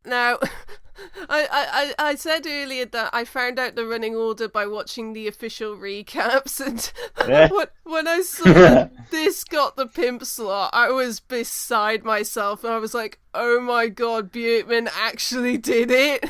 Now, I said earlier that I found out the running order by watching the official recaps, and when I saw that this got the pimp slot, I was beside myself, and I was like, oh my god, Björkman actually did it.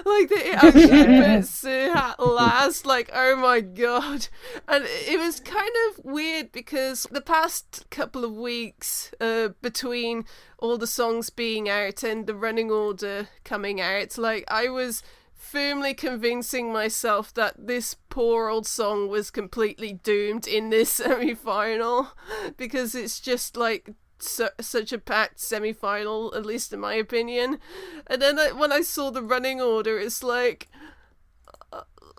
Like, they actually put Ciaran last, like, oh my god. And it was kind of weird because the past couple of weeks between all the songs being out and the running order coming out, like, I was firmly convincing myself that this poor old song was completely doomed in this semi-final, because it's just like such a packed semi-final, at least in my opinion. And then when I saw the running order, it's like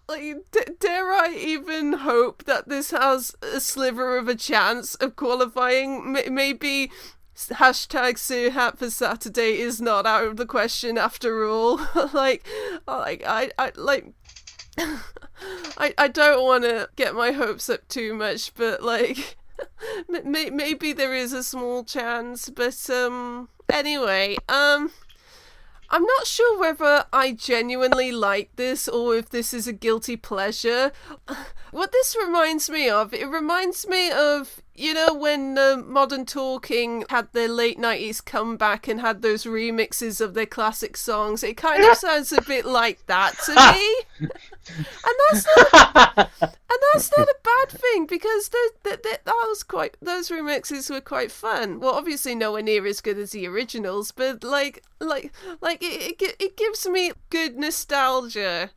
dare I even hope that this has a sliver of a chance of qualifying? Maybe hashtag Ciaran for Saturday is not out of the question after all. I don't want to get my hopes up too much, but like, maybe there is a small chance. But anyway, I'm not sure whether I genuinely like this or if this is a guilty pleasure. What this reminds me of, it reminds me of, you know, when Modern Talking had their late 90s comeback and had those remixes of their classic songs. It kind of sounds a bit like that to me. And that's not a bad thing, because those remixes were quite fun. Well, obviously nowhere near as good as the originals, but it gives me good nostalgia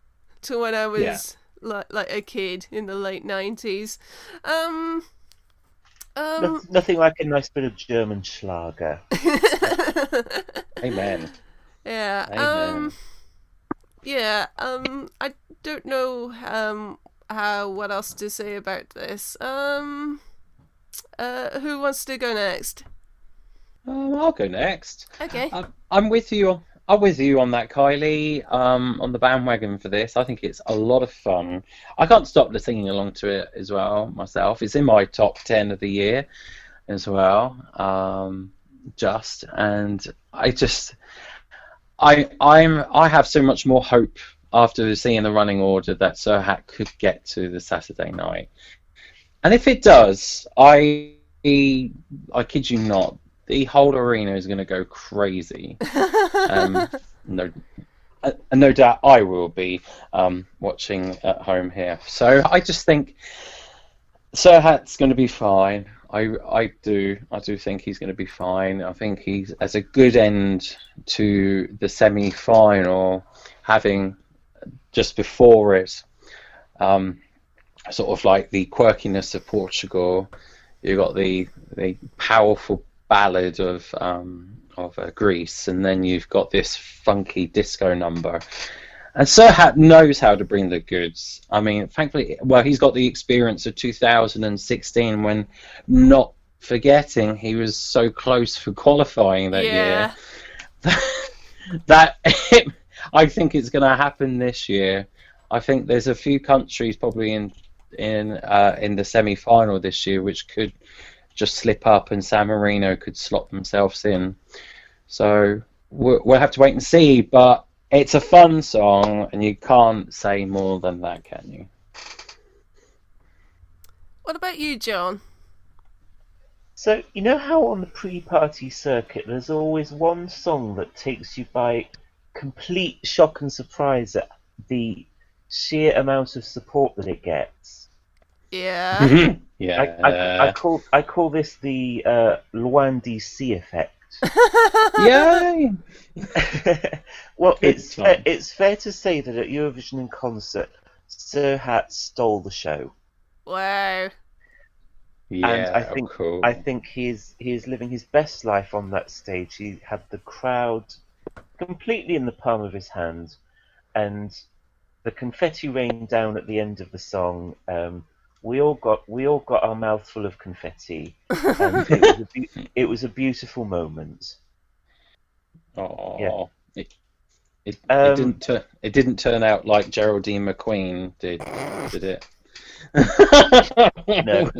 to when I was like a kid in the late 90s. Nothing like a nice bit of German Schlager. Amen. Yeah. Amen. I don't know what else to say about this. Who wants to go next? I'll go next. Okay. I'm with you. I'm with you on that, Kylie. On the bandwagon for this, I think it's a lot of fun. I can't stop singing along to it as well myself. It's in my top 10 of the year as well. I have so much more hope after seeing the running order that Ciaran could get to the Saturday night, and if it does, I kid you not, the whole arena is going to go crazy. No doubt I will be watching at home here. So I just think Ciaran's going to be fine. I do think he's going to be fine. I think he's as a good end to the semi-final, having just before it, sort of like the quirkiness of Portugal. You got the powerful ballad of Greece, and then you've got this funky disco number. And Ciaran knows how to bring the goods. I mean, thankfully, well, he's got the experience of 2016 when, not forgetting, he was so close for qualifying that year. I think it's going to happen this year. I think there's a few countries probably in the semi-final this year which could just slip up, and San Marino could slot themselves in. So we'll have to wait and see, but it's a fun song, and you can't say more than that, can you? What about you, John? So, you know how on the pre-party circuit there's always one song that takes you by complete shock and surprise at the sheer amount of support that it gets? Yeah. Yeah. I call this the Loin d'ici effect. Yay! Well, it's fair to say that at Eurovision in concert, Ciaran stole the show. Wow. Yeah, and cool. I think he is living his best life on that stage. He had the crowd completely in the palm of his hand, and the confetti rained down at the end of the song. We all got our mouthful of confetti, and it was a beautiful moment. Oh, yeah. It didn't turn out like Geraldine McQueen did it? No.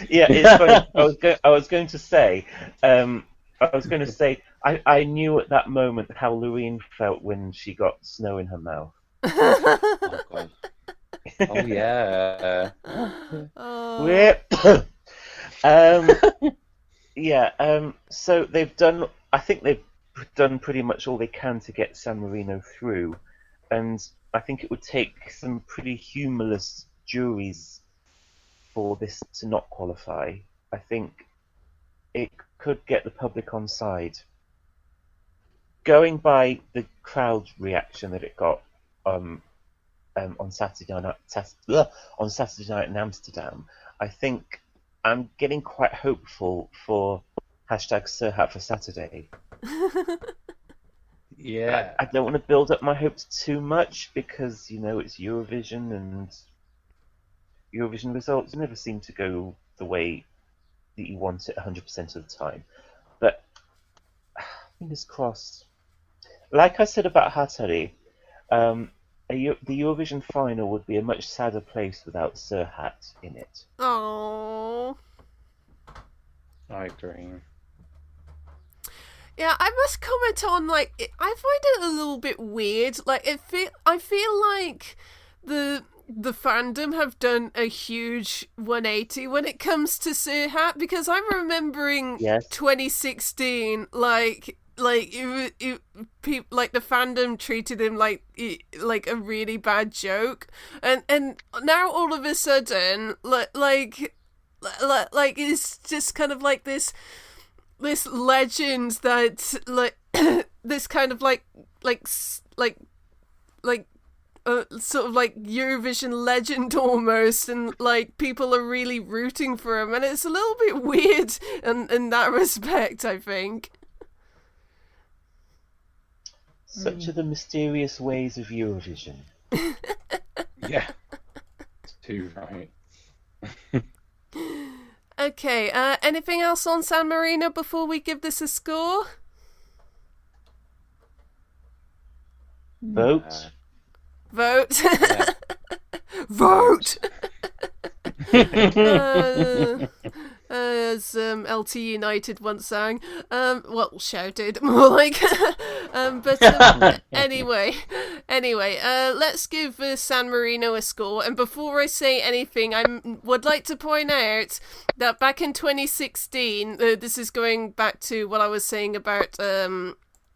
Yeah, it's funny. I was going to say, I knew at that moment how Loreen felt when she got snow in her mouth. Oh, God. Oh yeah. Whip. Yeah. So I think they've done pretty much all they can to get San Marino through, and I think it would take some pretty humorless juries for this to not qualify. I think it could get the public on side. Going by the crowd reaction that it got on Saturday night in Amsterdam, I think I'm getting quite hopeful for #Serhat for Saturday. Yeah. I don't want to build up my hopes too much because it's Eurovision, and Eurovision results never seem to go the way that you want it 100% of the time. But fingers crossed. Like I said about Hatari, the Eurovision final would be a much sadder place without Serhat in it. Oh. I agree. Yeah, I must comment on I find it a little bit weird. I feel like the fandom have done a huge 180 when it comes to Serhat, because I'm remembering 2016, the fandom treated him like a really bad joke, and now all of a sudden it's just kind of like this legend that this kind of sort of like Eurovision legend almost, and people are really rooting for him, and it's a little bit weird in that respect, I think. Such are the mysterious ways of Eurovision. Yeah. Too right. Okay, anything else on San Marino before we give this a score? Vote. Vote. Yeah. Vote. As LT United once sang, shouted more like. Anyway, let's give San Marino a score. And before I say anything, I would like to point out that back in 2016, this is going back to what I was saying about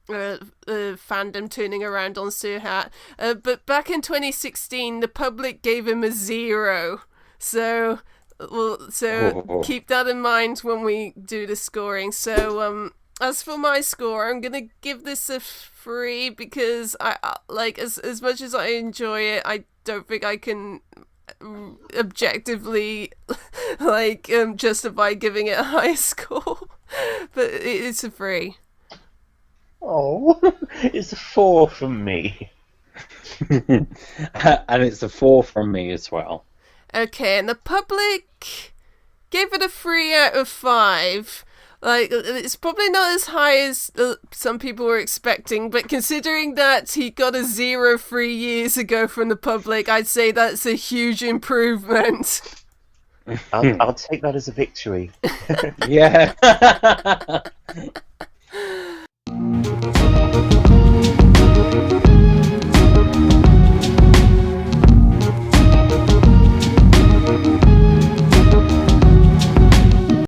fandom turning around on Serhat. But back in 2016, the public gave him a 0. So keep that in mind when we do the scoring. So as for my score, I'm gonna give this a 3 because I as much as I enjoy it, I don't think I can objectively justify giving it a high score. But it's a 3. Oh, it's a 4 from me. And it's a 4 from me as well. Okay, and the public gave it a 3 out of 5. It's probably not as high as some people were expecting, but considering that he got a 0 3 years ago from the public, I'd say that's a huge improvement. I'll take that as a victory. Yeah.